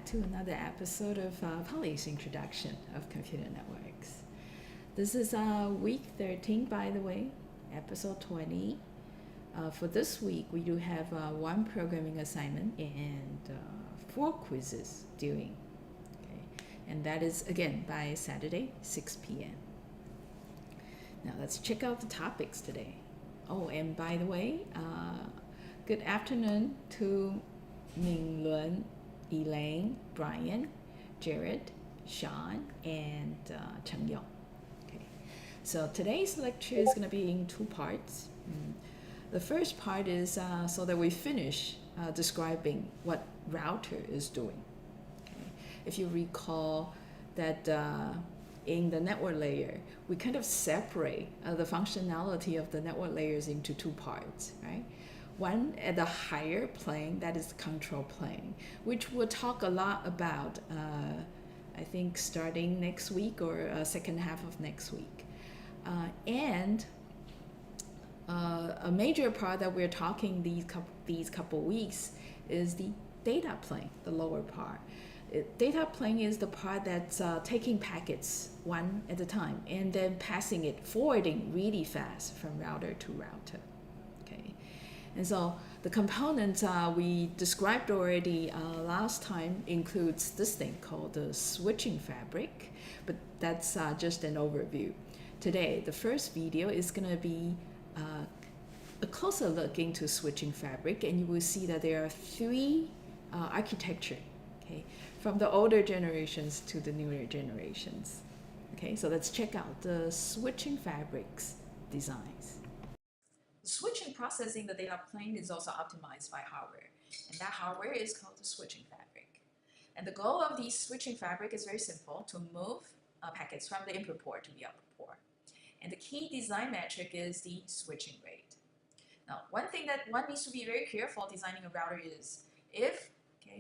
back to another episode of Pollys Introduction of Computer Networks. This is week 13, by the way, episode 20. For this week, we do have one programming assignment and 4 quizzes doing. Okay? And that is, again, by Saturday, 6 p.m. Now, let's check out the topics today. Oh, and by the way, good afternoon to Ming Lun, Elaine, Brian, Jared, Sean, and Cheng Yong. Okay, so today's lecture is going to be in 2 parts. The first part is so that we finish describing what router is doing. Okay, if you recall that in the network layer, we kind of separate the functionality of the network layers into 2 parts, right? One at the higher plane, that is the control plane, which we'll talk a lot about, I think, starting next week or second half of next week. And a major part that we're talking these couple weeks is the data plane, the lower part. Data plane is the part that's taking packets one at a time and then passing it, forwarding really fast from router to router. Okay. And so the components we described already last time includes this thing called the switching fabric, but that's just an overview. Today, the first video is going to be a closer look into switching fabric, and you will see that there are 3 architecture, okay, from the older generations to the newer generations. Okay, so let's check out the switching fabrics designs. The switching processing the data plane is also optimized by hardware, and that hardware is called the switching fabric. And the goal of the switching fabric is very simple: to move packets from the input port to the output port. And the key design metric is the switching rate. Now, one thing that one needs to be very careful designing a router is if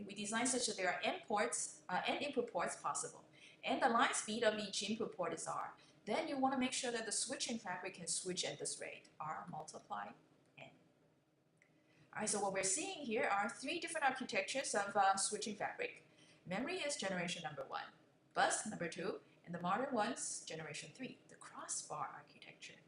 we design such that there are n input ports possible, and the line speed of each input port is R, then you want to make sure that the switching fabric can switch at this rate, R multiply N. All right, so what we're seeing here are 3 different architectures of switching fabric. Memory is generation number 1, bus number 2, and the modern one's generation 3, the crossbar architecture.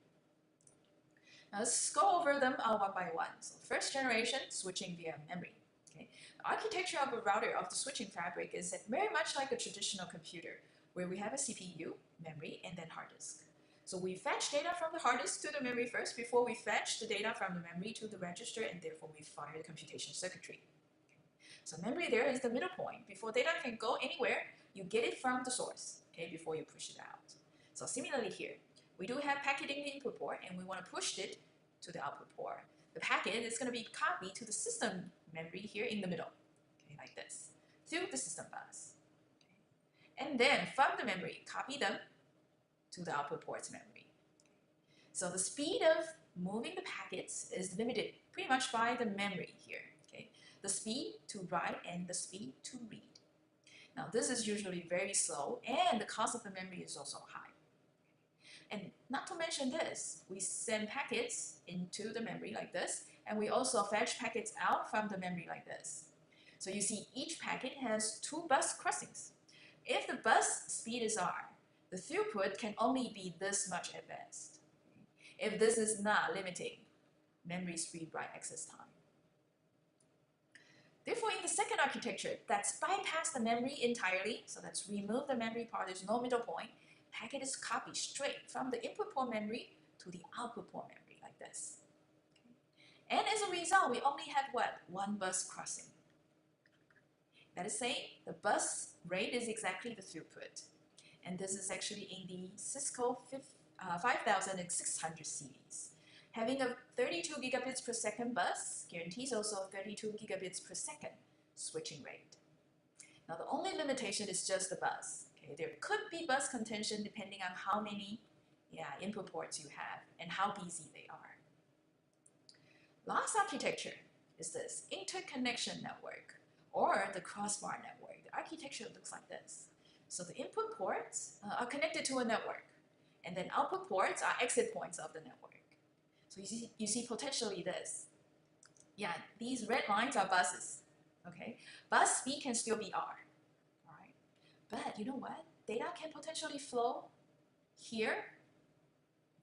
Now let's go over them one by one. So first generation, switching via memory. Okay. The architecture of a router of the switching fabric is very much like a traditional computer, where we have a CPU, memory, and then hard disk. So we fetch data from the hard disk to the memory first before we fetch the data from the memory to the register, and therefore we fire the computation circuitry. Okay. So memory there is the middle point. Before data can go anywhere, you get it from the source, okay, before you push it out. So similarly here, we do have packet in the input port, and we want to push it to the output port. The packet is going to be copied to the system memory here in the middle, okay, like this, through the system bus. Okay. And then from the memory, copy them to the output port's memory. So the speed of moving the packets is limited pretty much by the memory here. Okay. The speed to write and the speed to read. Now this is usually very slow, and the cost of the memory is also high. And not to mention this, we send packets into the memory like this, and we also fetch packets out from the memory like this. So you see each packet has 2 bus crossings. If the bus speed is R, the throughput can only be this much at best, if this is not limiting memory's read-write access time. Therefore, in the second architecture, that's bypass the memory entirely, so let's remove the memory part, there's no middle point. Packet is copied straight from the input port memory to the output port memory like this. Okay. And as a result, we only have what? 1 bus crossing. That is saying the bus rate is exactly the throughput. And this is actually in the Cisco 5600 series. Having a 32 gigabits per second bus guarantees also 32 gigabits per second switching rate. Now the only limitation is just the bus. There could be bus contention depending on how many input ports you have and how busy they are. Last architecture is this interconnection network, or the crossbar network. The architecture looks like this. So the input ports are connected to a network, and then output ports are exit points of the network. So you see potentially this. Yeah, these red lines are buses. Okay, bus speed can still be R. But you know what? Data can potentially flow here,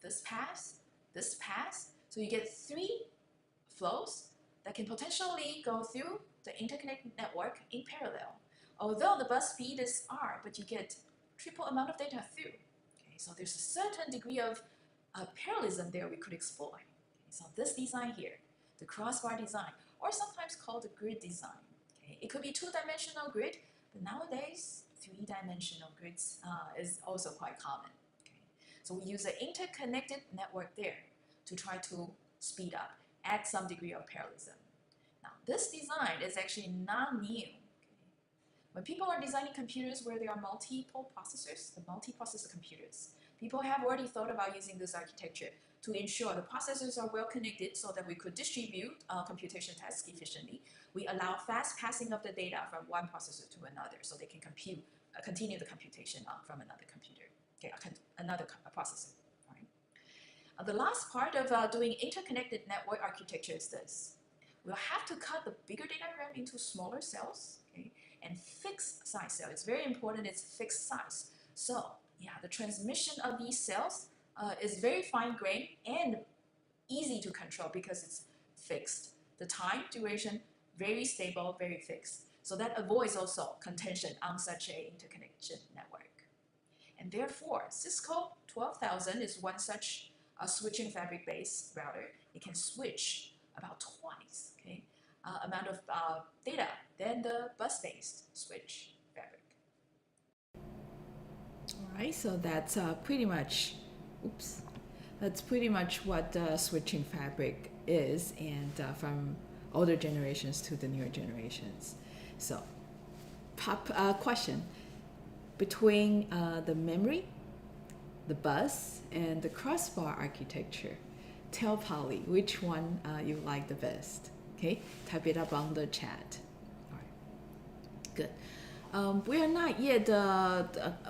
this pass, this pass. So you get 3 flows that can potentially go through the interconnect network in parallel. Although the bus speed is R, but you get triple amount of data through. Okay, so there's a certain degree of parallelism there we could explore. Okay, so this design here, the crossbar design, or sometimes called the grid design. Okay, it could be 2-dimensional grid, but nowadays 3-dimensional grids is also quite common. Okay, so we use an interconnected network there to try to speed up, add some degree of parallelism. Now, this design is actually not new. When people are designing computers where there are multiple processors, the multiprocessor computers, people have already thought about using this architecture to ensure the processors are well connected so that we could distribute computation tasks efficiently. We allow fast passing of the data from one processor to another so they can continue the computation from another computer, okay, another processor. Right? The last part of doing interconnected network architecture is this. We'll have to cut the bigger data gram into smaller cells, okay, and fixed size cell. It's very important it's fixed size. So yeah, the transmission of these cells is very fine-grained and easy to control because it's fixed. The time duration, very stable, very fixed. So that avoids also contention on such a interconnection network. And therefore, Cisco 12000 is one such switching fabric-based router. It can switch about twice, okay, amount of data than the bus-based switch fabric. All right, so that's pretty much, that's pretty much what switching fabric is, and from older generations to the newer generations. So, question. Between the memory, the bus, and the crossbar architecture, tell Polly which one you like the best. Okay, type it up on the chat. All right, good. We are not yet.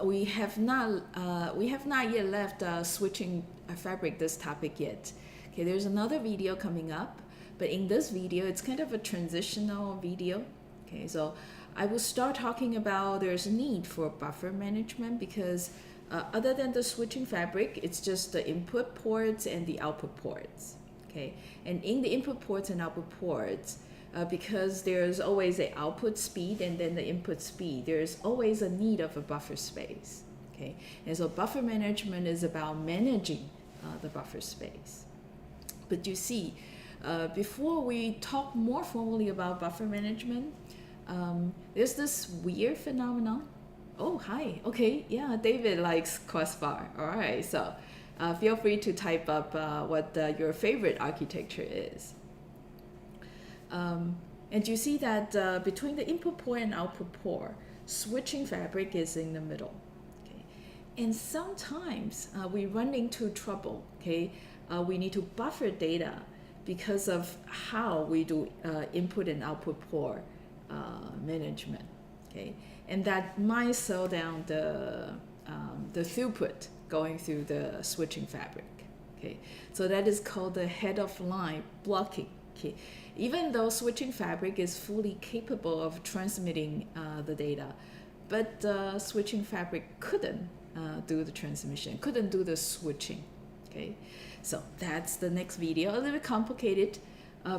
We have not yet left switching fabric this topic yet. Okay, there's another video coming up, but in this video, it's kind of a transitional video. Okay, so I will start talking about there's a need for buffer management because other than the switching fabric, it's just the input ports and the output ports. Okay, and in the input ports and output ports, because there's always an output speed and then the input speed, there's always a need of a buffer space. Okay, and so buffer management is about managing the buffer space. But you see, before we talk more formally about buffer management, there's this weird phenomenon. Oh, hi. Okay, yeah, David likes crossbar. All right, so feel free to type up what your favorite architecture is. And you see that between the input port and output port, switching fabric is in the middle. Okay, and sometimes we run into trouble. Okay, we need to buffer data because of how we do input and output port management. Okay, and that might slow down the throughput going through the switching fabric. Okay, so that is called the head of line blocking. Okay, even though switching fabric is fully capable of transmitting the data, but switching fabric couldn't do the transmission, couldn't do the switching. Okay, so that's the next video. A little bit complicated,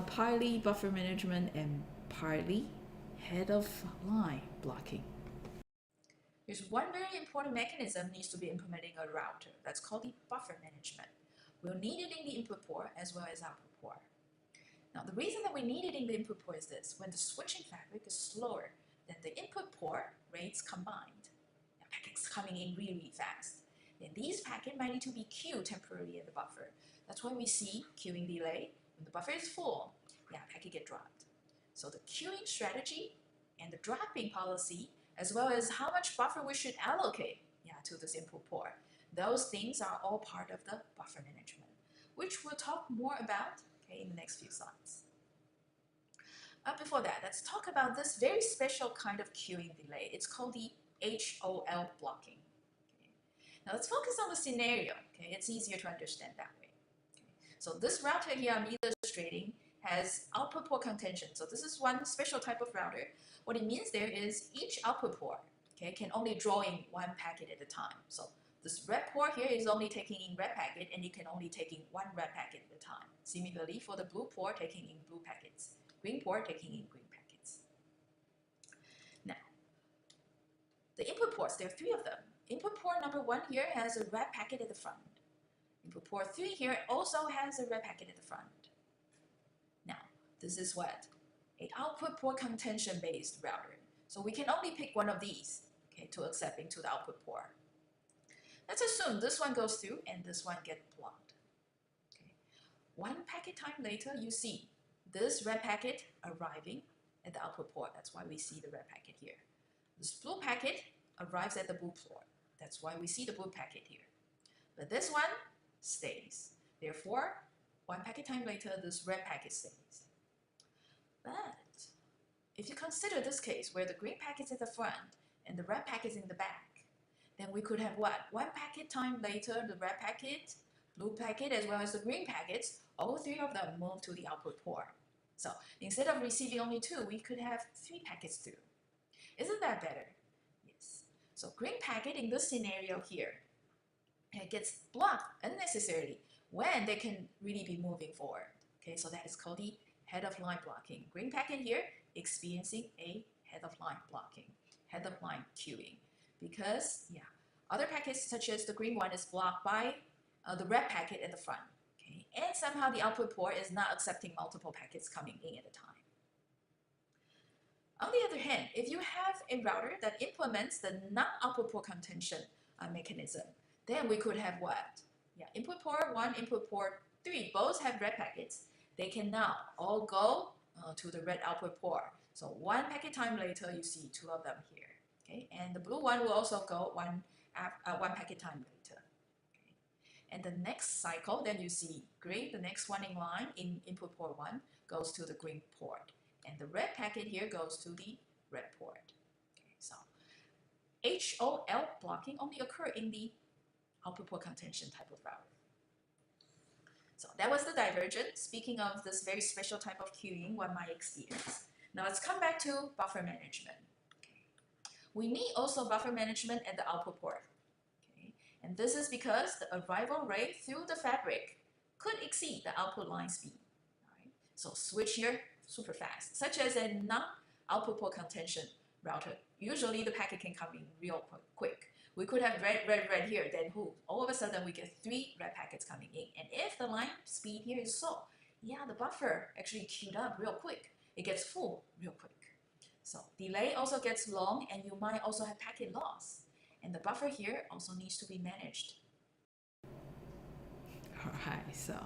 partly buffer management and partly head of line blocking. There's one very important mechanism needs to be implemented in a router. That's called the buffer management. We'll need it in the input port as well as output port. Now, the reason that we need it in the input port is this. When the switching fabric is slower than the input port rates combined, and packets coming in really, really fast, then these packets might need to be queued temporarily in the buffer. That's why we see queuing delay. When the buffer is full, packet get dropped. So the queuing strategy and the dropping policy, as well as how much buffer we should allocate to this input port, those things are all part of the buffer management, which we'll talk more about in the next few slides. Before that, let's talk about this very special kind of queuing delay. It's called the HOL blocking. Okay. Now let's focus on the scenario. Okay, it's easier to understand that way. Okay. So this router here I'm illustrating has output port contention. So this is one special type of router. What it means there is each output port, okay, can only draw in one packet at a time. So this red port here is only taking in red packet, and it can only take in one red packet at a time. Similarly, for the blue port, taking in blue packets. Green port, taking in green packets. Now, the input ports, there are 3 of them. Input port number 1 here has a red packet at the front. Input port 3 here also has a red packet at the front. Now, this is what? An output port contention-based router. So we can only pick one of these, okay, to accept into the output port. Let's assume this one goes through and this one gets blocked. Okay. One packet time later, you see this red packet arriving at the output port. That's why we see the red packet here. This blue packet arrives at the blue port. That's why we see the blue packet here. But this one stays. Therefore, one packet time later, this red packet stays. But if you consider this case where the green packet's at the front and the red packet's in the back, then we could have what? One packet time later, the red packet, blue packet, as well as the green packets, all 3 of them move to the output port. So instead of receiving only 2, we could have 3 packets through. Isn't that better? Yes. So green packet in this scenario here, it gets blocked unnecessarily when they can really be moving forward. Okay, so that is called the head of line blocking. Green packet here experiencing a head of line blocking, head of line queuing. Because, yeah, other packets such as the green one is blocked by the red packet at the front. Okay, and somehow the output port is not accepting multiple packets coming in at a time. On the other hand, if you have a router that implements the non-output port contention mechanism, then we could have what? Yeah, input port 1, input port 3, both have red packets. They can now all go to the red output port. So one packet time later, you see 2 of them here. Okay, and the blue one will also go one packet time later. Okay. And the next cycle, then you see green, the next one in line in input port 1 goes to the green port. And the red packet here goes to the red port. Okay, so HOL blocking only occur in the output port contention type of router. So that was the divergence. Speaking of this very special type of queuing, what my experience. Now let's come back to buffer management. Okay. We need also buffer management at the output port. Okay. And this is because the arrival rate through the fabric could exceed the output line speed. Right? So switch here super fast, such as a non-output port contention router. Usually the packet can come in real quick. We could have red here, then all of a sudden we get 3 red packets coming in. And if the line speed here is slow, yeah, the buffer actually queued up real quick. It gets full real quick. So delay also gets long, and you might also have packet loss. And the buffer here also needs to be managed. Alright, so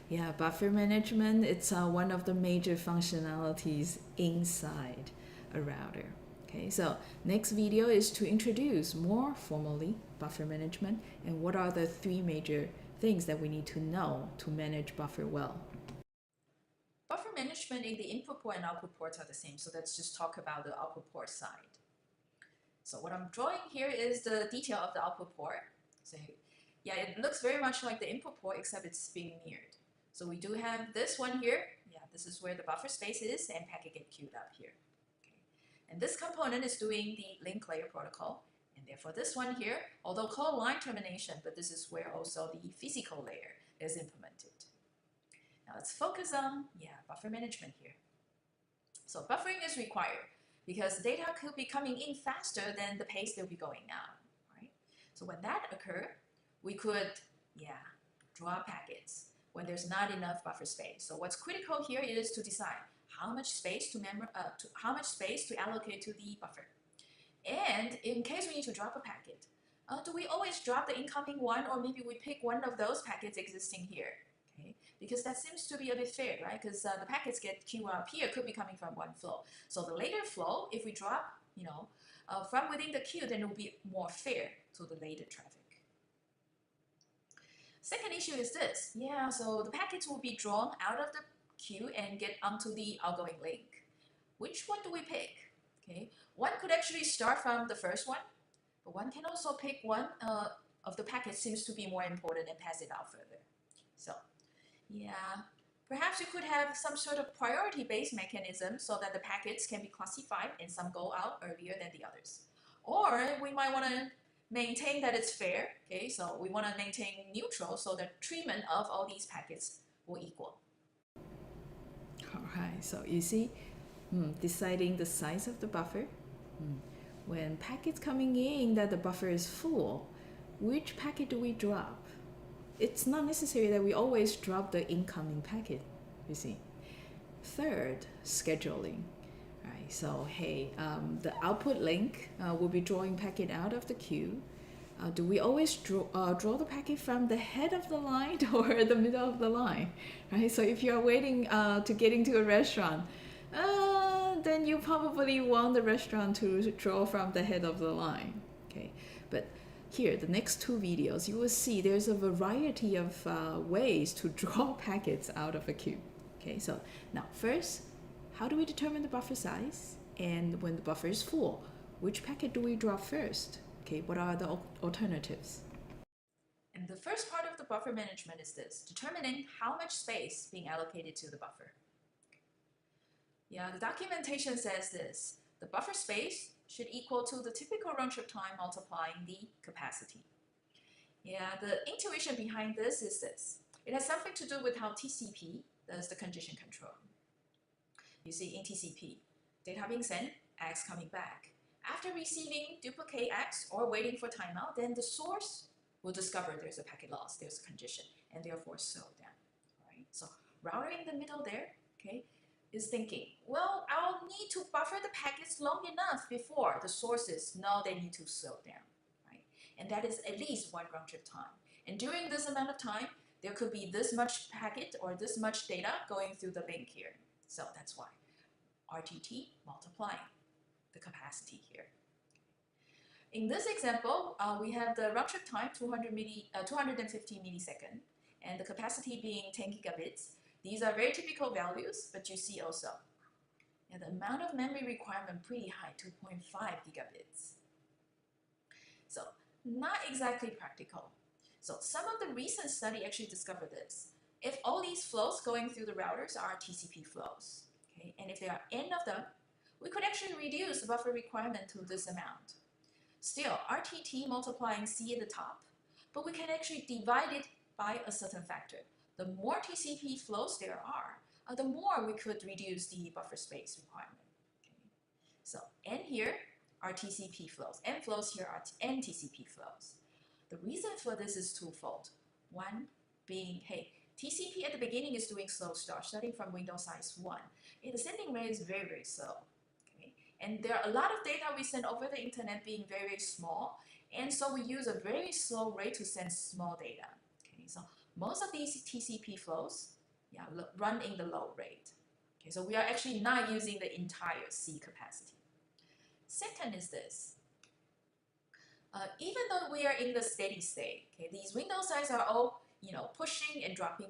yeah, buffer management, it's one of the major functionalities inside a router. Okay, so next video is to introduce more formally buffer management and what are the 3 major things that we need to know to manage buffer well. Buffer management in the input port and output ports are the same, so let's just talk about the output port side. So what I'm drawing here is the detail of the output port. So yeah, it looks very much like the input port except it's being mirrored. So we do have this one here. Yeah, this is where the buffer space is and packet get queued up here. And this component is doing the link layer protocol. And therefore this one here, although called line termination, but this is where also the physical layer is implemented. Now let's focus on, buffer management here. So buffering is required because data could be coming in faster than the pace they'll be going out, right? So when that occurs, we could, draw packets when there's not enough buffer space. So what's critical here is to decide how much space to allocate to the buffer. And in case we need to drop a packet, do we always drop the incoming one, or maybe we pick one of those packets existing here? Okay, because that seems to be a bit fair, right? Because the packets get queued up here could be coming from one flow. So the later flow, if we drop, from within the queue, then it will be more fair to the later traffic. Second issue is this. So the packets will be drawn out of the queue and get onto the outgoing link. Which one do we pick? Okay, one could actually start from the first one, but one can also pick one of the packets seems to be more important and pass it out further. So, perhaps you could have some sort of priority-based mechanism so that the packets can be classified and some go out earlier than the others. Or we might want to maintain that it's fair, okay? So we want to maintain neutral so the treatment of all these packets will equal. All right, so you see, deciding the size of the buffer. When packets coming in that the buffer is full, which packet do we drop? It's not necessary that we always drop the incoming packet, you see. Third, scheduling. Right, so hey, the output link will be drawing packet out of the queue. Do we always draw the packet from the head of the line or the middle of the line? Right, so if you're waiting to get into a restaurant, then you probably want the restaurant to draw from the head of the line. Okay, but here, the next two videos, you will see there's a variety of ways to draw packets out of a queue. Okay, so now first, how do we determine the buffer size? And when the buffer is full, which packet do we drop first? Okay, what are the alternatives? And the first part of the buffer management is this, determining how much space being allocated to the buffer. Yeah, the documentation says this, the buffer space should equal to the typical round trip time multiplying the capacity. Yeah, the intuition behind this is this. It has something to do with how TCP does the condition control. You see, in TCP, data being sent, X coming back. After receiving duplicate X or waiting for timeout, then the source will discover there's a packet loss, there's a condition, and therefore slow down. Right? So router in the middle there, okay, is thinking, well, I'll need to buffer the packets long enough before the sources know they need to slow down. Right? And that is at least one round trip time. And during this amount of time, there could be this much packet or this much data going through the link here. So that's why RTT multiplying the capacity here. In this example, we have the round trip time 250 millisecond and the capacity being 10 gigabits. These are very typical values, but you see also the amount of memory requirement pretty high, 2.5 gigabits. So not exactly practical. So some of the recent study actually discovered this. If all these flows going through the routers are TCP flows, okay, and if there are n of them, we could actually reduce the buffer requirement to this amount. Still, RTT multiplying C at the top, but we can actually divide it by a certain factor. The more TCP flows there are, the more we could reduce the buffer space requirement. Okay. So N here are TCP flows, N flows here are N TCP flows. The reason for this is twofold. One being, hey, TCP at the beginning is doing slow start, starting from window size 1. And the sending rate is very, very slow. Okay? And there are a lot of data we send over the internet being very, very small. And so we use a very slow rate to send small data. Okay? So most of these TCP flows run in the low rate. Okay? So we are actually not using the entire C capacity. Second is this. Even though we are in the steady state, okay, these window sizes are all pushing and dropping,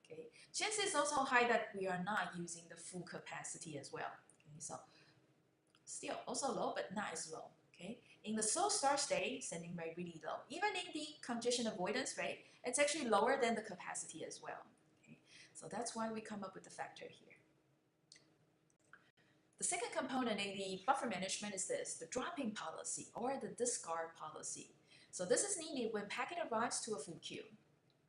okay. Chances is also high that we are not using the full capacity as well. Okay, so still also low, but not as low. Okay, in the slow start state, sending rate really low. Even in the congestion avoidance rate, it's actually lower than the capacity as well. Okay, so that's why we come up with the factor here. The second component in the buffer management is this, the dropping policy or the discard policy. So this is needed when packet arrives to a full queue,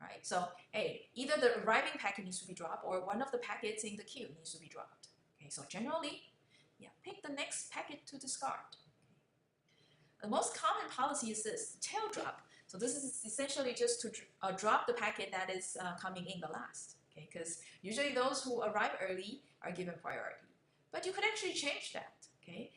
right? So hey, either the arriving packet needs to be dropped or one of the packets in the queue needs to be dropped. Okay, so generally, pick the next packet to discard. The most common policy is this, tail drop. So this is essentially just to drop the packet that is coming in the last, okay? Because usually those who arrive early are given priority. But you could actually change that, okay?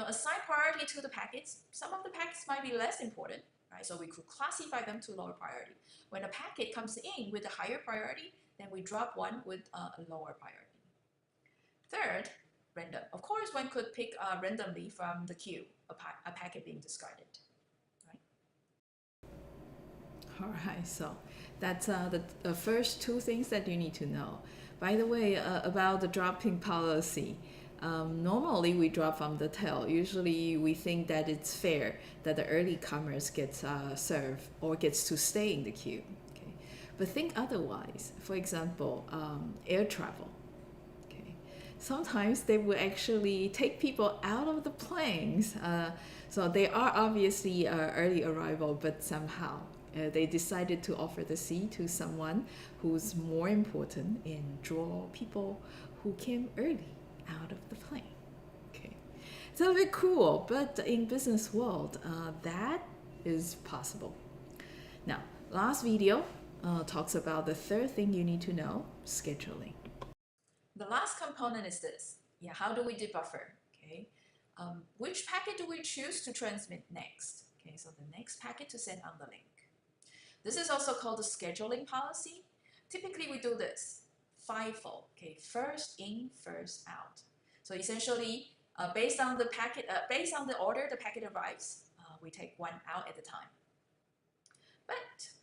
Assign priority to the packets. Some of the packets might be less important, right? So we could classify them to lower priority. When a packet comes in with a higher priority, then we drop one with a lower priority. Third, random. Of course, one could pick randomly from the queue a packet being discarded, right? All right, so that's the first two things that you need to know. By the way, about the dropping policy, normally we drop from the tail. Usually we think that it's fair that the early comers gets served or gets to stay in the queue. Okay, but think otherwise. For example, air travel. Okay, sometimes they will actually take people out of the planes. So they are obviously early arrival, but somehow they decided to offer the seat to someone who's more important and draw people who came early out of the plane. Okay, it's a little bit cool, but in business world, that is possible. Now, last video talks about the third thing you need to know, scheduling. The last component is this. Yeah, how do we debuffer? Okay, which packet do we choose to transmit next? Okay, so the next packet to send on the link. This is also called the scheduling policy. Typically, we do this FIFO. Okay, first in, first out. So essentially, based on the order the packet arrives, we take one out at a time. But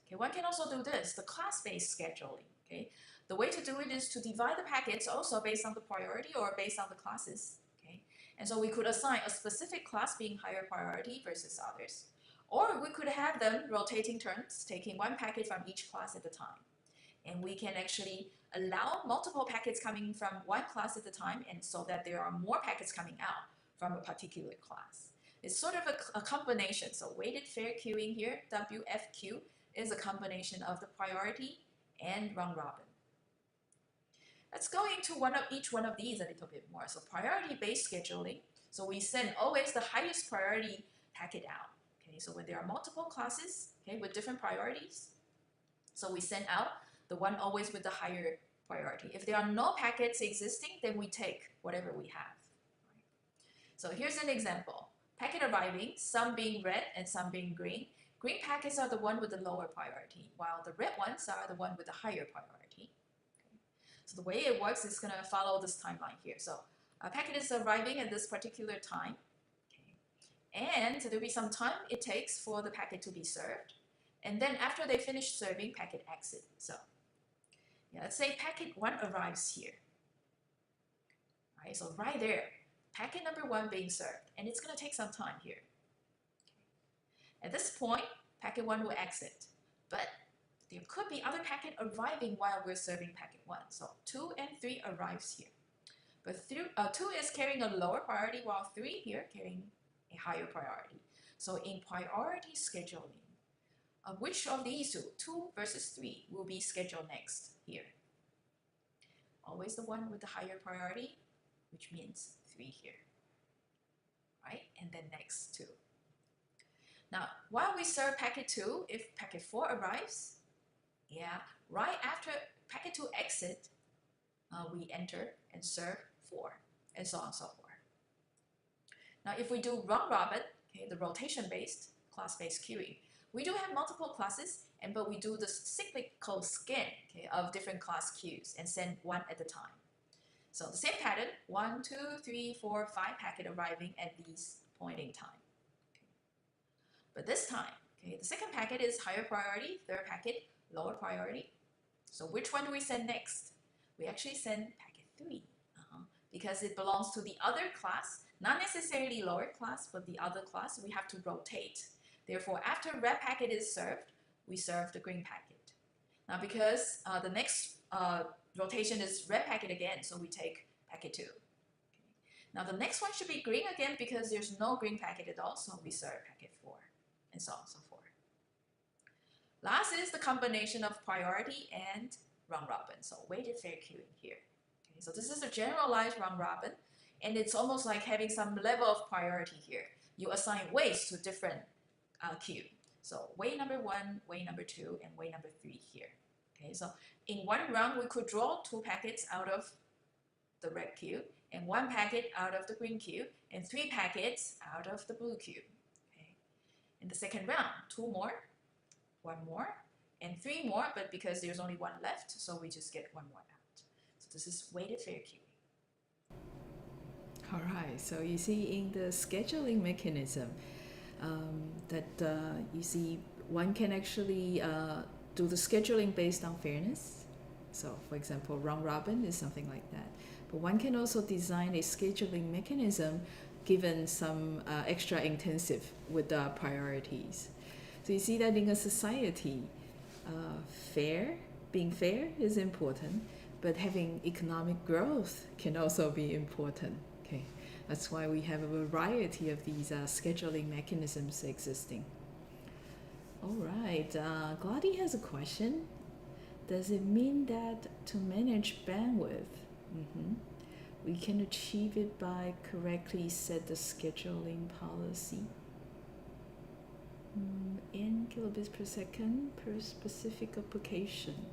okay, one can also do this, the class-based scheduling. Okay, the way to do it is to divide the packets also based on the priority or based on the classes. Okay, and so we could assign a specific class being higher priority versus others. Or we could have them rotating turns, taking one packet from each class at a time. And we can actually allow multiple packets coming from one class at a time, and so that there are more packets coming out from a particular class. It's sort of a combination. So weighted fair queuing here, WFQ, is a combination of the priority and round robin. Let's go into each one of these a little bit more. So priority-based scheduling. So we send always the highest priority packet out. Okay, so when there are multiple classes, okay, with different priorities, so we send out the one always with the higher priority. If there are no packets existing, then we take whatever we have. Right? So here's an example. Packet arriving, some being red and some being green. Green packets are the one with the lower priority, while the red ones are the one with the higher priority. Okay. So the way it works is going to follow this timeline here. So a packet is arriving at this particular time. And so there'll be some time it takes for the packet to be served. And then after they finish serving, packet exit. So yeah, let's say packet 1 arrives here. Right, so right there, packet number 1 being served. And it's going to take some time here. At this point, packet 1 will exit. But there could be other packet arriving while we're serving packet 1. So 2 and 3 arrives here. But 2 is carrying a lower priority, while 3 here carrying a higher priority. So in priority scheduling, which of these two versus 3, will be scheduled next here? Always the one with the higher priority, which means 3 here, right? And then next 2. Now, while we serve packet 2, if packet 4 arrives, yeah, right after packet 2 exit, we enter and serve 4, and so on and so forth. Now, if we do round robin, okay, the rotation-based, class-based queuing, we do have multiple classes, but we do the cyclical scan, okay, of different class queues and send one at a time. So the same pattern, 1, 2, 3, 4, 5 packet arriving at these point in time. Okay. But this time, okay, the second packet is higher priority, third packet lower priority. So which one do we send next? We actually send packet 3 because it belongs to the other class. Not necessarily lower class, but the other class. We have to rotate. Therefore, after red packet is served, we serve the green packet. Now, because the next rotation is red packet again, so we take packet 2. Okay. Now, the next one should be green again because there's no green packet at all, so we serve packet 4, and so on and so forth. Last is the combination of priority and round robin, so weighted fair queuing here. Okay, so this is a generalized round robin. And it's almost like having some level of priority here. You assign weights to different queue. So weight number 1, weight number 2, and weight number 3 here. Okay, so in one round, we could draw 2 packets out of the red queue, and 1 packet out of the green queue, and 3 packets out of the blue queue. Okay. In the second round, 2 more, 1 more, and 3 more, but because there's only 1 left, so we just get 1 more out. So this is weighted fair queuing. All right, so you see in the scheduling mechanism that you see one can actually do the scheduling based on fairness. So for example, round robin is something like that. But one can also design a scheduling mechanism given some extra intensive with the priorities. So you see that in a society, being fair is important, but having economic growth can also be important. Okay, that's why we have a variety of these scheduling mechanisms existing. All right, Glady has a question. Does it mean that to manage bandwidth, we can achieve it by correctly set the scheduling policy? In kilobits per second per specific application.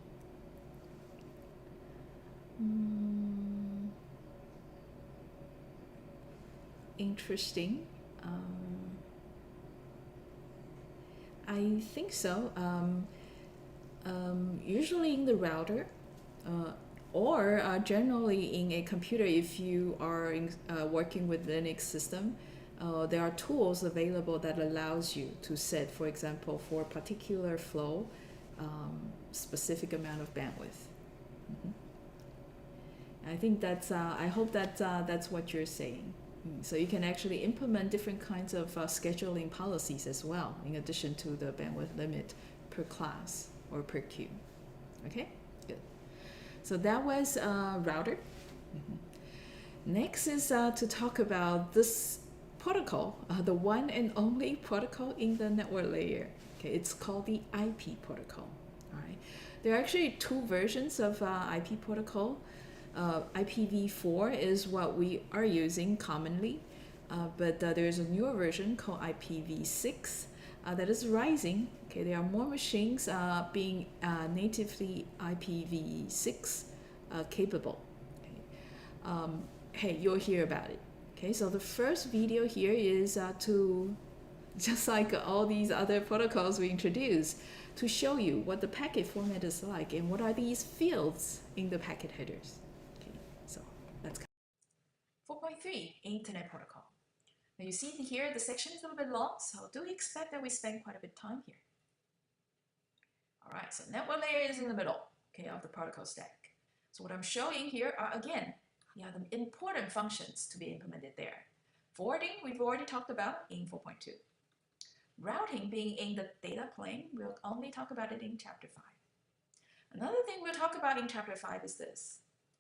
Interesting. I think so. Usually in the router, or generally in a computer, if you are working with Linux system, there are tools available that allows you to set, for example, for a particular flow, specific amount of bandwidth. I think that's. I hope that that's what you're saying. So you can actually implement different kinds of scheduling policies as well, in addition to the bandwidth limit per class or per queue. Okay, good. So that was router. Next is to talk about this protocol, the one and only protocol in the network layer. Okay, it's called the IP protocol. All right, there are actually two versions of IP protocol. IPv4 is what we are using commonly, but there's a newer version called IPv6 that is rising. Okay, there are more machines being natively IPv6 capable. Okay. Hey, you'll hear about it. Okay, so the first video here is to, just like all these other protocols we introduced, to show you what the packet format is like and what are these fields in the packet headers. Okay, so let's go. 4.3 Internet Protocol. Now you see here the section is a little bit long, so do expect that we spend quite a bit of time here. All right, so network layer is in the middle, okay, of the protocol stack. So what I'm showing here are, again, the important functions to be implemented there. Forwarding, we've already talked about in 4.2. Routing being in the data plane, we'll only talk about it in chapter 5. Another thing we'll talk about in chapter 5 is this,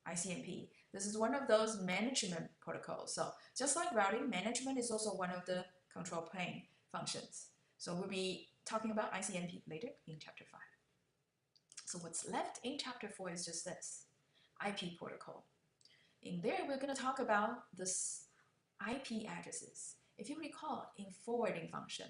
ICMP. This is one of those management protocols. So just like routing, management is also one of the control plane functions. So we'll be talking about ICMP later in chapter 5. So what's left in chapter 4 is just this, IP protocol. In there, we're going to talk about this IP addresses. If you recall, in forwarding function,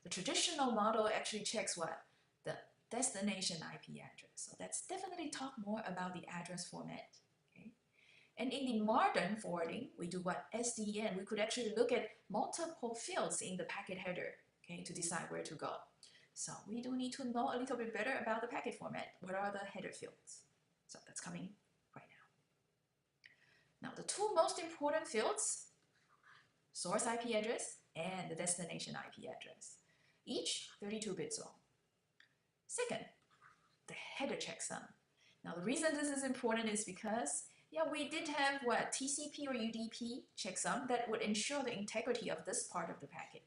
the traditional model actually checks what? The destination IP address. So that's definitely talk more about the address format. Okay? And in the modern forwarding, we do what? SDN. We could actually look at multiple fields in the packet header, okay, to decide where to go. So we do need to know a little bit better about the packet format. What are the header fields? So that's coming right now. Now the two most important fields, source IP address and the destination IP address, each 32-bit long. Second, the header checksum. Now the reason this is important is because we did have what, TCP or UDP checksum that would ensure the integrity of this part of the packet.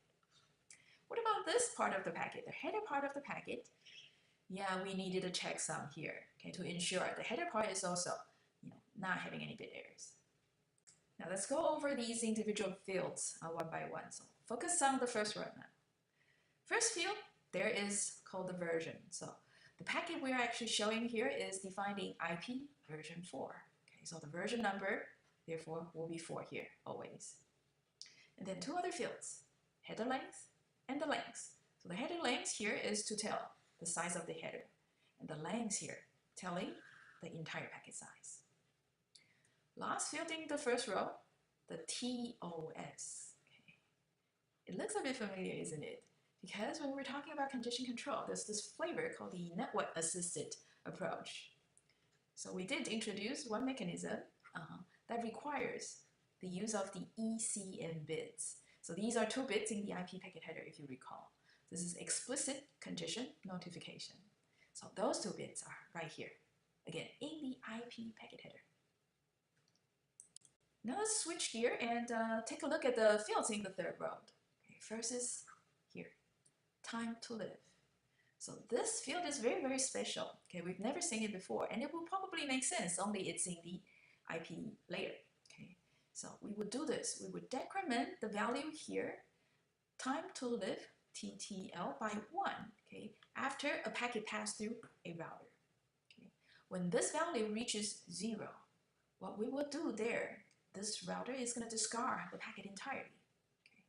What about this part of the packet, the header part of the packet? We needed a checksum here, okay, to ensure the header part is also not having any bit errors. Now let's go over these individual fields one by one. So focus on the first row now. First field, there is called the version. So the packet we're actually showing here is defining IP version 4. Okay, so the version number, therefore, will be 4 here, always. And then two other fields, header length and the length. So the header length here is to tell the size of the header, and the length here telling the entire packet size. Last field in the first row, the TOS. Okay. It looks a bit familiar, isn't it? Because when we're talking about congestion control, there's this flavor called the network assisted approach. So we did introduce one mechanism that requires the use of the ECM bits. So these are 2 bits in the IP packet header, if you recall. This is explicit congestion notification. So those 2 bits are right here, again, in the IP packet header. Now let's switch gear and take a look at the fields in the third row. Okay, first is here, time to live. So this field is very, very special. Okay, we've never seen it before, and it will probably make sense, only it's in the IP layer. Okay, so we would do this. We would decrement the value here, time to live, TTL, by 1, okay, after a packet passed through a router. Okay. When this value reaches 0, what we will do there, this router is going to discard the packet entirely. Okay.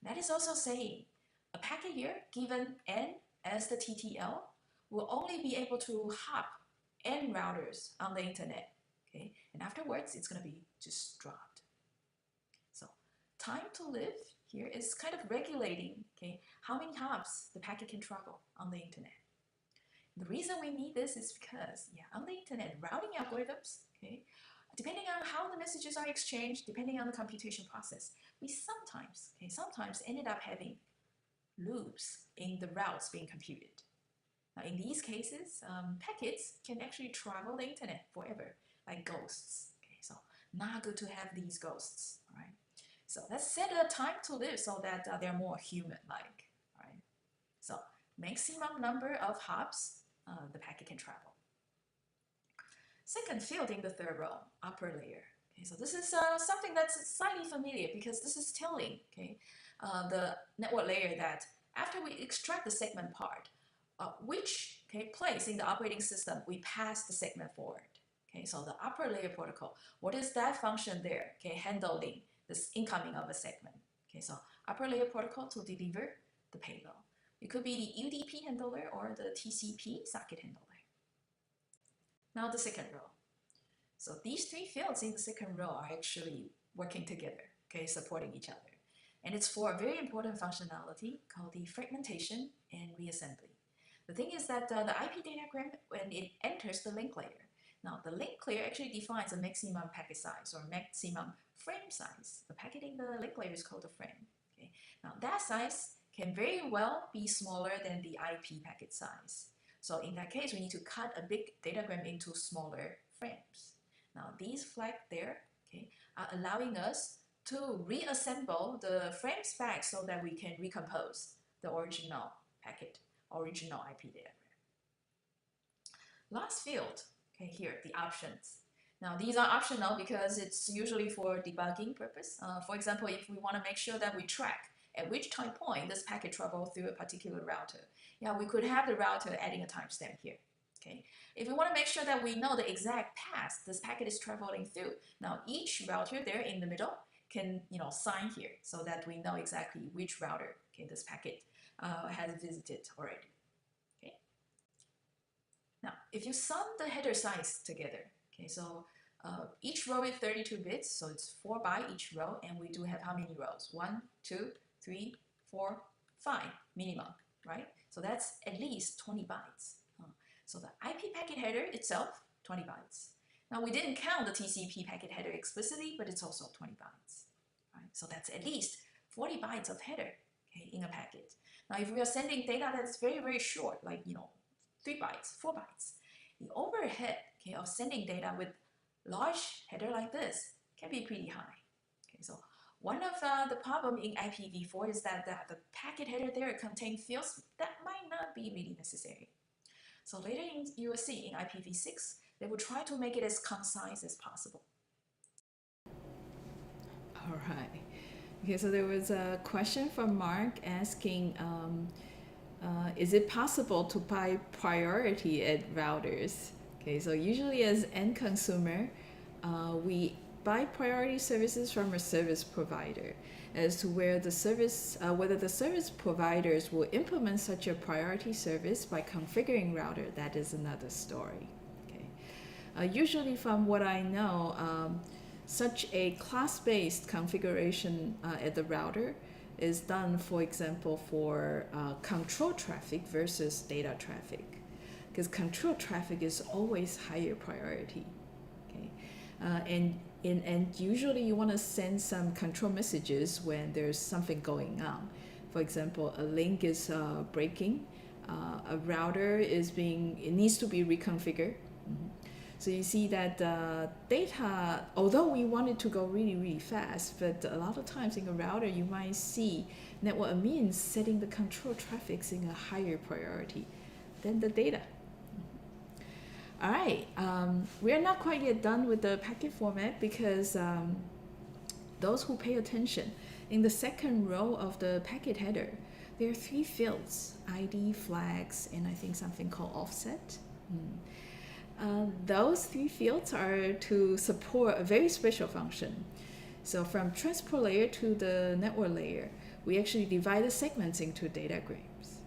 That is also saying a packet here, given n as the TTL, will only be able to hop n routers on the internet. Okay, and afterwards it's going to be just dropped. So time to live here is kind of regulating, okay, how many hops the packet can travel on the internet. The reason we need this is because, on the internet, routing algorithms, okay, depending on how the messages are exchanged, depending on the computation process, we sometimes ended up having loops in the routes being computed. Now, in these cases, packets can actually travel the internet forever, like ghosts. Okay, so not good to have these ghosts. All right. So let's set a time to live so that they're more human-like. All right. So maximum number of hops the packet can travel. Second field in the third row, upper layer. Okay, so this is something that's slightly familiar because this is telling, okay, the network layer that after we extract the segment part, which place in the operating system we pass the segment forward. Okay, so the upper layer protocol, what is that function there? Okay, handling this incoming of a segment. Okay, so upper layer protocol to deliver the payload. It could be the UDP handler or the TCP socket handler. Now the second row. So these three fields in the second row are actually working together, okay, supporting each other. And it's for a very important functionality called the fragmentation and reassembly. The thing is that the IP datagram, when it enters the link layer, now the link layer actually defines a maximum packet size or maximum frame size. The packet in the link layer is called a frame. Okay? Now that size can very well be smaller than the IP packet size. So in that case, we need to cut a big datagram into smaller frames. Now these flags there, okay, are allowing us to reassemble the frames back so that we can recompose the original packet, original IP datagram. Last field, okay, here, the options. Now these are optional because it's usually for debugging purpose. For example, if we want to make sure that we track at which time point this packet traveled through a particular router, we could have the router adding a timestamp here. Okay. If we want to make sure that we know the exact path this packet is traveling through, now each router there in the middle can sign here so that we know exactly which router this packet has visited already. Okay. Now, if you sum the header size together, okay, so each row is 32 bits, so it's 4 by each row, and we do have how many rows? 1, 2, 3, 4, 5 minimum, right? So that's at least 20 bytes. So the IP packet header itself, 20 bytes. Now we didn't count the TCP packet header explicitly, but it's also 20 bytes. Right? So that's at least 40 bytes of header, okay, in a packet. Now if we are sending data that's very, very short, like 3 bytes, 4 bytes, the overhead, okay, of sending data with large header like this can be pretty high. Okay, so one of the problem in IPv4 is that the packet header there contains fields that might not be really necessary. So later you will see in IPv6, they will try to make it as concise as possible. All right. Okay, so there was a question from Mark asking, is it possible to buy priority at routers? Okay, so usually as end consumer, we buy priority services from a service provider. As to where the service, whether the service providers will implement such a priority service by configuring router, that is another story. Okay. Usually from what I know, such a class-based configuration at the router is done, for example, for control traffic versus data traffic, because control traffic is always higher priority. Okay, and usually you want to send some control messages when there's something going on. For example, a link is breaking, a router is it needs to be reconfigured. So you see that data, although we want it to go really, really fast, but a lot of times in a router you might see network admins setting the control traffics in a higher priority than the data. All right, we are not quite yet done with the packet format because those who pay attention, in the second row of the packet header, there are 3 fields: ID, flags, and I think something called offset. Those 3 fields are to support a very special function. So from transport layer to the network layer, we actually divide the segments into datagrams.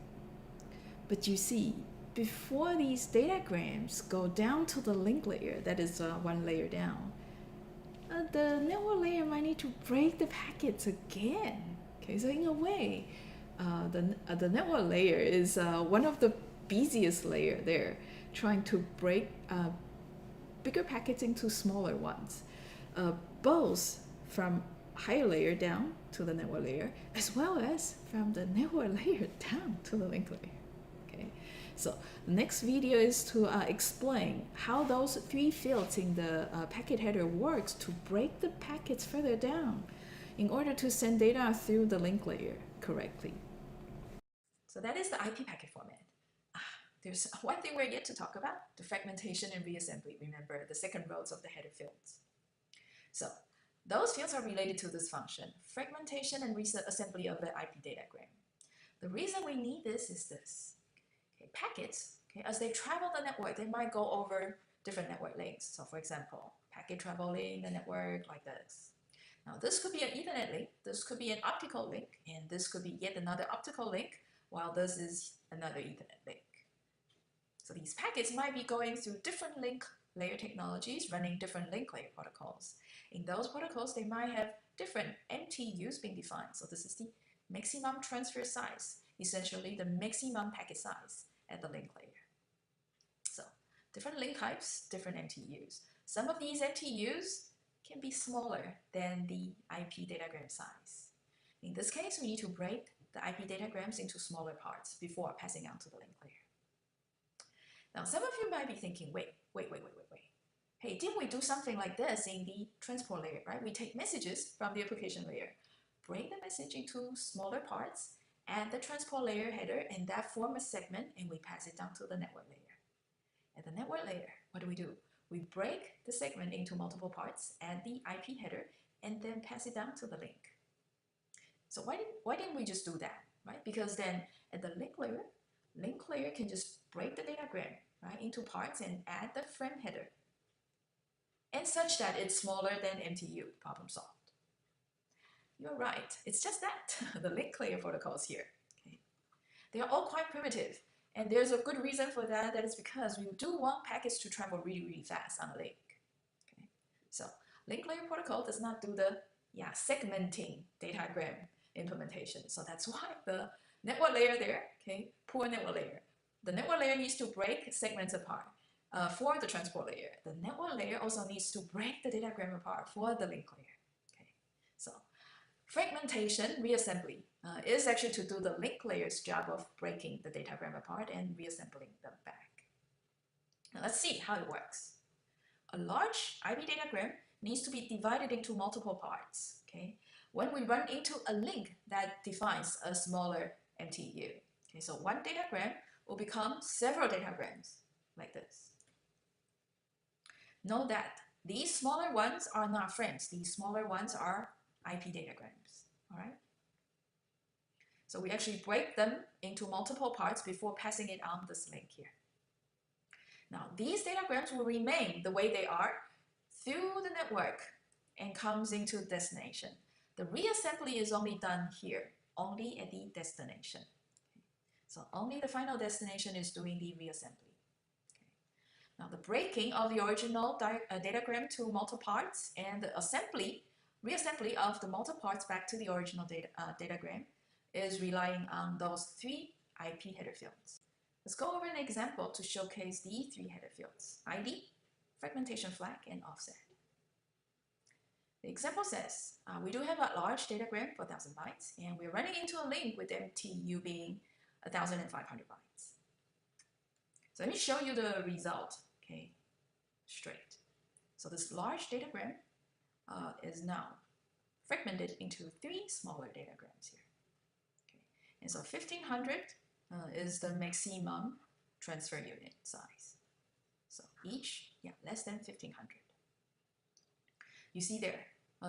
But you see, before these datagrams go down to the link layer, that is one layer down, the network layer might need to break the packets again. Okay, so in a way, the network layer is one of the busiest layer there, trying to break bigger packets into smaller ones, both from higher layer down to the network layer, as well as from the network layer down to the link layer. Okay, so the next video is to explain how those 3 fields in the packet header works to break the packets further down in order to send data through the link layer correctly. So that is the IP packet format. There's one thing we're yet to talk about, the fragmentation and reassembly. Remember, the second rows of the header fields. So those fields are related to this function, fragmentation and reassembly of the IP datagram. The reason we need this is this. Okay, packets, as they travel the network, they might go over different network links. So for example, packet traveling the network like this. Now this could be an Ethernet link, this could be an optical link, and this could be yet another optical link, while this is another Ethernet link. So these packets might be going through different link layer technologies, running different link layer protocols. In those protocols, they might have different MTUs being defined. So this is the maximum transfer size, essentially the maximum packet size at the link layer. So different link types, different MTUs. Some of these MTUs can be smaller than the IP datagram size. In this case, we need to break the IP datagrams into smaller parts before passing on to the link layer. Now, some of you might be thinking, wait. Hey, didn't we do something like this in the transport layer, right? We take messages from the application layer, break the message into smaller parts, add the transport layer header, and that form a segment, and we pass it down to the network layer. At the network layer, what do? We break the segment into multiple parts, add the IP header, and then pass it down to the link. So why didn't we just do that, right? Because then at the link layer can just break the datagram, right, into parts and add the frame header, and such that it's smaller than MTU. Problem solved. You're right. It's just that the link layer protocols here, okay, they are all quite primitive, and there's a good reason for that. That is because we do want packets to travel really fast on a link. Okay, so link layer protocol does not do the segmenting datagram implementation. So that's why the network layer there, okay, poor network layer. The network layer needs to break segments apart for the transport layer. The network layer also needs to break the datagram apart for the link layer. Okay, so fragmentation reassembly is actually to do the link layer's job of breaking the datagram apart and reassembling them back. Now let's see how it works. A large IP datagram needs to be divided into multiple parts. Okay, when we run into a link that defines a smaller MTU. Okay, so one datagram will become several datagrams like this. Note that these smaller ones are not frames. These smaller ones are IP datagrams. All right. So we actually break them into multiple parts before passing it on this link here. Now these datagrams will remain the way they are through the network and comes into destination. The reassembly is only done here, only at the destination. Okay. So only the final destination is doing the reassembly. Okay. Now the breaking of the original datagram to multiple parts and the reassembly of the multiple parts back to the original datagram is relying on those 3 IP header fields. Let's go over an example to showcase the 3 header fields: ID, fragmentation flag, and offset. The example says we do have a large datagram for 1,000 bytes, and we're running into a link with MTU being 1,500 bytes. So let me show you the result, okay, straight. So this large datagram is now fragmented into 3 smaller datagrams here. Okay. And so 1,500 is the maximum transfer unit size. So each, less than 1500. You see there,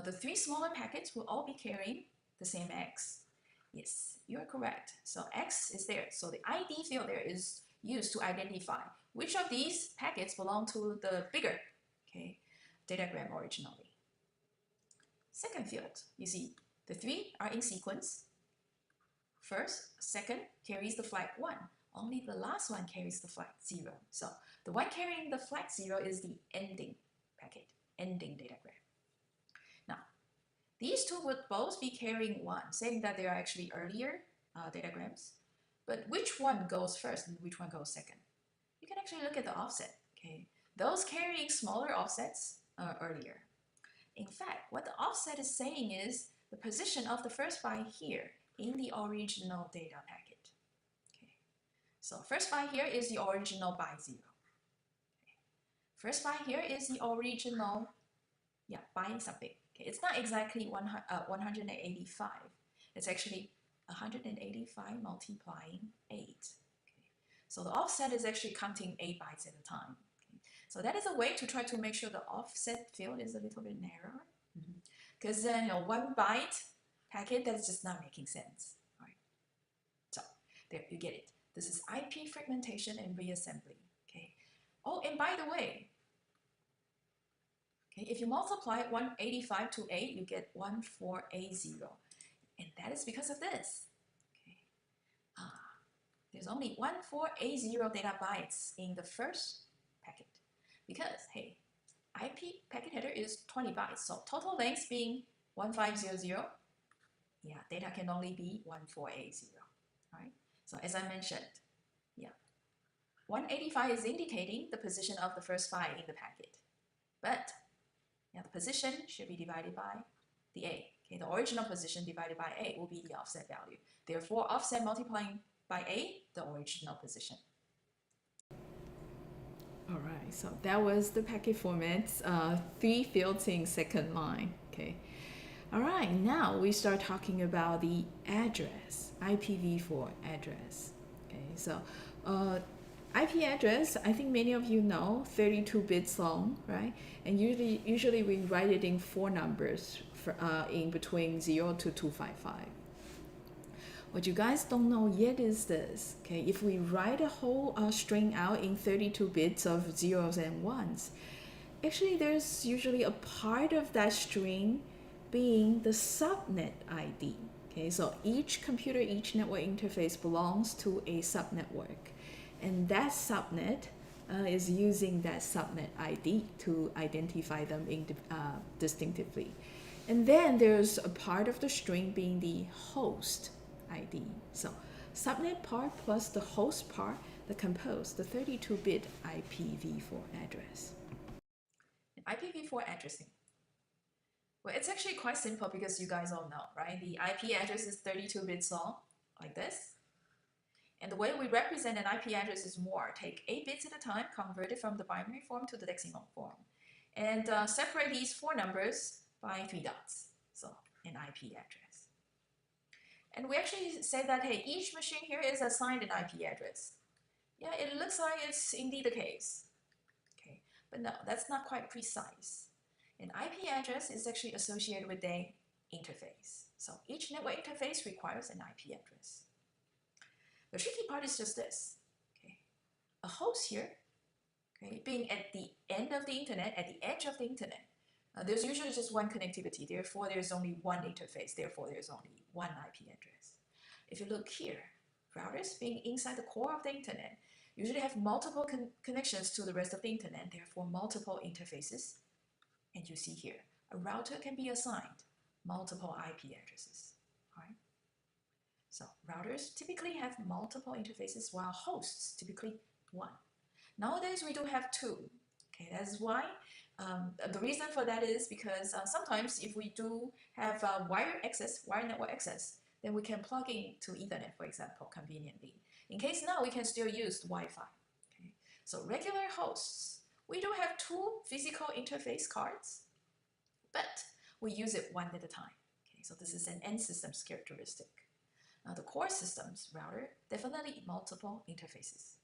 the 3 smaller packets will all be carrying the same X. Yes, you're correct. So X is there. So the ID field there is used to identify which of these packets belong to the bigger, datagram originally. Second field, you see the 3 are in sequence. First, second carries the flag 1. Only the last one carries the flag 0. So the one carrying the flag 0 is the ending packet, ending datagram. Now, these two would both be carrying 1, saying that they are actually earlier datagrams. But which one goes first and which one goes second? You can actually look at the offset. Those carrying smaller offsets are earlier. In fact, what the offset is saying is the position of the first byte here in the original data packet. So first byte here is the original byte 0. First byte here is the original byte something. It's not exactly 185. It's actually 185 multiplying 8. So the offset is actually counting 8 bytes at a time. So that is a way to try to make sure the offset field is a little bit narrower. Because then 1 byte packet, that's just not making sense. Right? So there, you get it. This is IP fragmentation and reassembly. Oh, and by the way, if you multiply 185 to 8, you get 14A0. And that is because of this. There's only 14A0 data bytes in the first packet. Because, hey, IP packet header is 20 bytes. So total length being 1500, data can only be 14A0. Right? So as I mentioned, 185 is indicating the position of the first byte in the packet. But the position should be divided by the A. The original position divided by A will be the offset value. Therefore, offset multiplying by A, the original position. All right, so that was the packet formats, 3 fields in second line. All right, now we start talking about the address, IPv4 address. So IP address, I think many of you know, 32 bits long, right? And usually we write it in 4 numbers for, in between 0 to 255. What you guys don't know yet is this, if we write a whole string out in 32 bits of zeros and ones, actually there's usually a part of that string being the subnet ID. So each computer, each network interface belongs to a subnetwork. And that subnet is using that subnet ID to identify them distinctively. And then there's a part of the string being the host ID. So subnet part plus the host part that compose the 32-bit IPv4 address. IPv4 addressing. Well, it's actually quite simple because you guys all know, right? The IP address is 32 bits long, like this. And the way we represent an IP address is more. Take 8 bits at a time, convert it from the binary form to the decimal form. And separate these 4 numbers by 3 dots. So an IP address. And we actually say that, hey, each machine here is assigned an IP address. Yeah, it looks like it's indeed the case. But no, that's not quite precise. An IP address is actually associated with an interface. So each network interface requires an IP address. The tricky part is just this. A host here, being at the end of the internet, at the edge of the internet, there's usually just one connectivity. Therefore, there's only one interface. Therefore, there's only one IP address. If you look here, routers being inside the core of the internet usually have multiple connections to the rest of the internet, therefore multiple interfaces. And you see here, a router can be assigned multiple IP addresses. Right? So routers typically have multiple interfaces while hosts typically one. Nowadays we do have 2. That's why the reason for that is because sometimes if we do have wire network access, then we can plug in to Ethernet, for example, conveniently. In case now, we can still use Wi-Fi. So regular hosts, we do have 2 physical interface cards, but we use it one at a time. So this is an end systems characteristic. Now the core systems router, definitely multiple interfaces.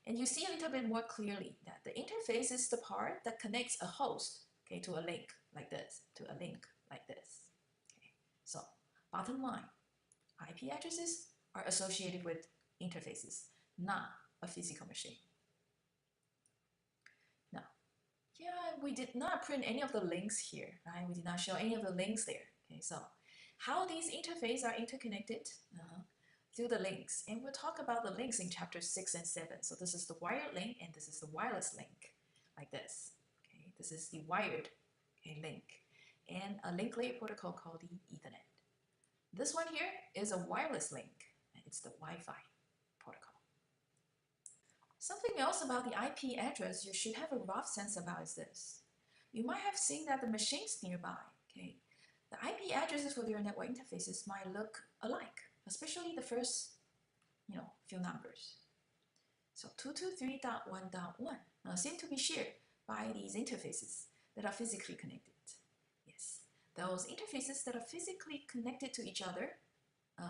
And you see a little bit more clearly that the interface is the part that connects a host, okay, to a link like this, to a link like this. Okay. So bottom line, IP addresses are associated with interfaces, not a physical machine. Now, yeah, we did not print any of the links here, right? We did not show any of the links there. Okay, so how these interfaces are interconnected through the links. And we'll talk about the links in chapter 6 and 7. So this is the wired link and this is the wireless link, like this. Okay, this is the wired link and a link layer protocol called the Ethernet. This one here is a wireless link, and it's the Wi-Fi protocol. Something else about the IP address you should have a rough sense about is this. You might have seen that the machines nearby, okay, the IP addresses for their network interfaces might look alike, especially the first, few numbers. So 223.1.1 seem to be shared by these interfaces that are physically connected. Yes, those interfaces that are physically connected to each other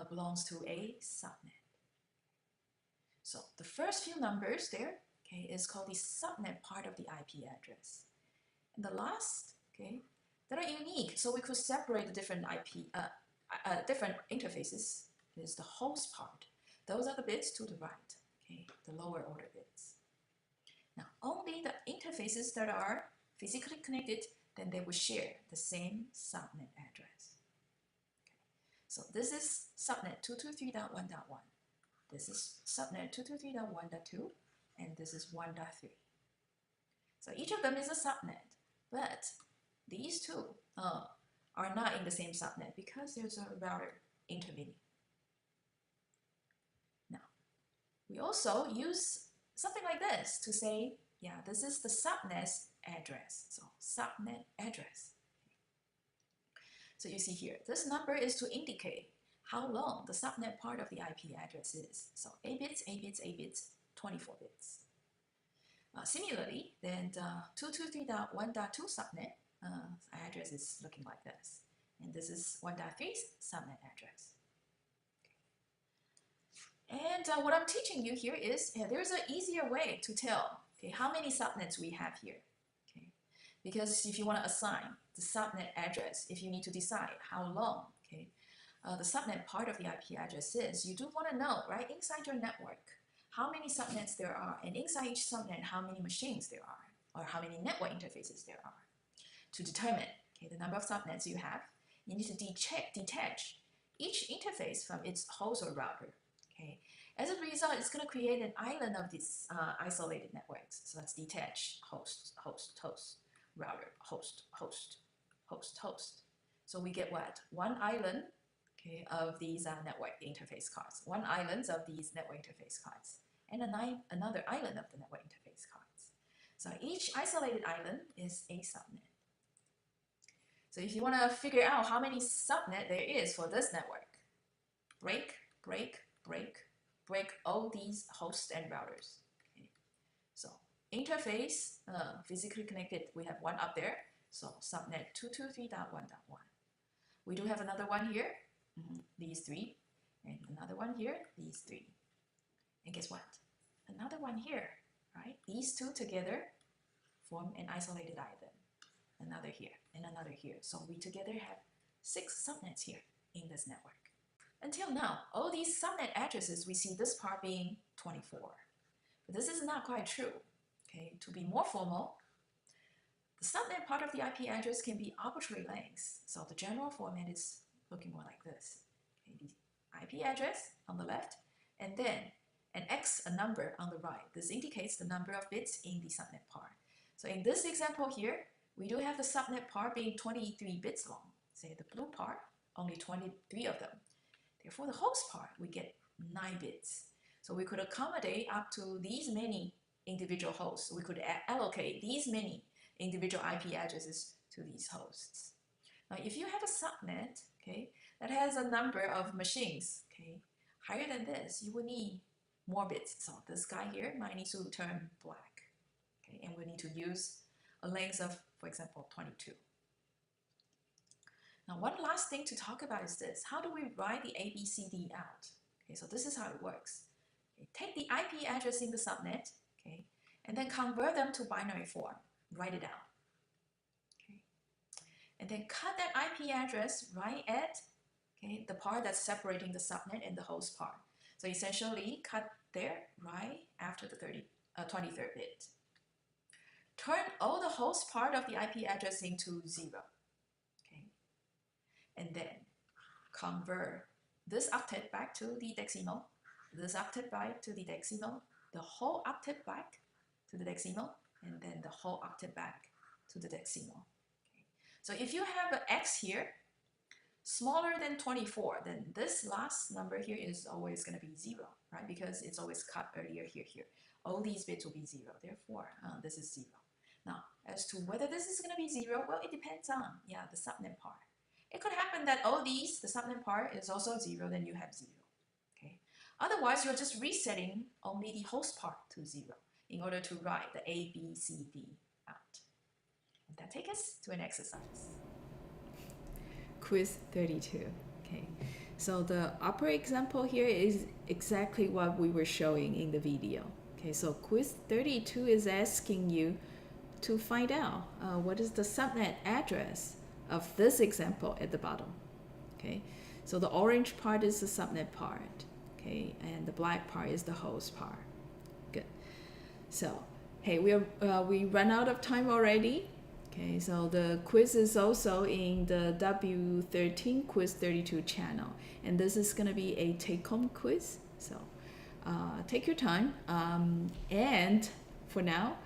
belongs to a subnet. So the first few numbers there, okay, is called the subnet part of the IP address. And the last, okay, that are unique, so we could separate the different different interfaces, is the host part. Those are the bits to the right, okay, the lower order bits. Now, only the interfaces that are physically connected, then they will share the same subnet address. Okay. So this is subnet 223.1.1. This is subnet 223.1.2, and this is 1.3. So each of them is a subnet, but these two are not in the same subnet because there's a router intervening. Now, we also use something like this to say, yeah, this is the subnet address. So subnet address. So you see here, this number is to indicate how long the subnet part of the IP address is. So A bits, A bits, A bits, 24 bits. Similarly, then the 223.1.2 subnet address is looking like this. And this is 1.3's subnet address. Okay. And what I'm teaching you here is there's an easier way to tell how many subnets we have here. Okay. Because if you want to assign the subnet address, if you need to decide how long the subnet part of the IP address is, you do want to know, right, inside your network, how many subnets there are, and inside each subnet, how many machines there are, or how many network interfaces there are. To determine the number of subnets you have, you need to detach each interface from its host or router. Okay. As a result, it's going to create an island of these isolated networks. So let's detach host, host, host, router, host, host, host, host. So we get what? One island of these network interface cards, one island of these network interface cards, and another island of the network interface cards. So each isolated island is a subnet. So if you want to figure out how many subnet there is for this network, break, break, break, break all these hosts and routers. Okay. So interface, physically connected, we have one up there. So subnet 223.1.1. We do have another one here, these three, and another one here, these three. And guess what? Another one here, right? These two together form an isolated island. Another here, and another here. So we together have 6 subnets here in this network. Until now, all these subnet addresses, we see this part being 24. But this is not quite true. Okay, to be more formal, the subnet part of the IP address can be arbitrary lengths. So the general format is looking more like this. Okay, the IP address on the left, and then an X, a number on the right. This indicates the number of bits in the subnet part. So in this example here, we do have the subnet part being 23 bits long. Say the blue part, only 23 of them. Therefore, the host part, we get 9 bits. So we could accommodate up to these many individual hosts. We could allocate these many individual IP addresses to these hosts. Now, if you have a subnet, that has a number of machines, higher than this, you will need more bits. So this guy here might need to turn black, and we need to use a length of, for example, 22. Now, one last thing to talk about is this. How do we write the ABCD out? So this is how it works. Take the IP address in the subnet okay? And then convert them to binary form, write it down, okay? And then cut that IP address right at, okay, the part that's separating the subnet and the host part. So essentially, cut there right after the 23rd bit. Turn all the host part of the IP address into 0, okay? And then convert this octet back to the decimal, this octet back to the decimal, the whole octet back to the decimal, and then the whole octet back to the decimal. Okay. So if you have an x here smaller than 24, then this last number here is always going to be 0, right? Because it's always cut earlier here. All these bits will be 0. Therefore, this is 0. Now, as to whether this is going to be 0, well, it depends on, the subnet part. It could happen that all these, the subnet part is also 0, then you have 0. Okay. Otherwise, you're just resetting only the host part to 0 in order to write the A, B, C, D out. And that takes us to an exercise. Quiz 32. Okay, so the upper example here is exactly what we were showing in the video. Okay, so quiz 32 is asking you to find out what is the subnet address of this example at the bottom. Okay, so the orange part is the subnet part, okay, and the black part is the host part. Good. So, hey, we run out of time already. Okay, so the quiz is also in the W13 Quiz 32 channel, and this is gonna be a take-home quiz. So, take your time. And for now,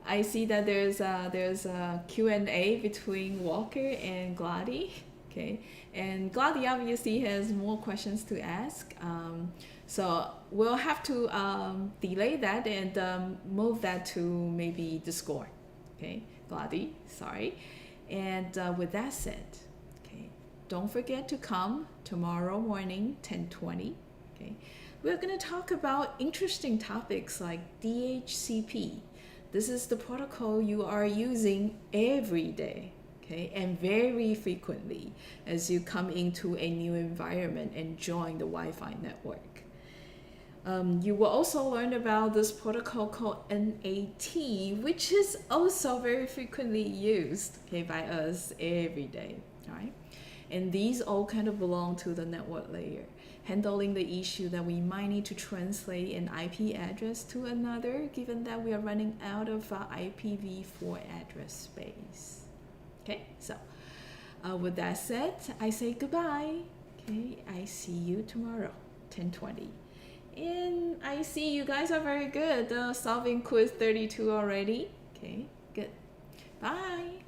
I see that there's a Q&A between Walker and Glady. Okay, and Glady obviously has more questions to ask. So we'll have to delay that and move that to maybe Discord. Okay, Glady, sorry. And with that said, okay, don't forget to come tomorrow morning, 10:20. Okay, we're gonna talk about interesting topics like DHCP. This is the protocol you are using every day, okay, and very frequently as you come into a new environment and join the Wi-Fi network. You will also learn about this protocol called NAT, which is also very frequently used, okay, by us every day, all right? And these all kind of belong to the network layer, handling the issue that we might need to translate an IP address to another, given that we are running out of IPv4 address space. Okay, so with that said, I say goodbye. Okay, I see you tomorrow, 10:20. And I see you guys are very good solving quiz 32 already. Okay, good. Bye.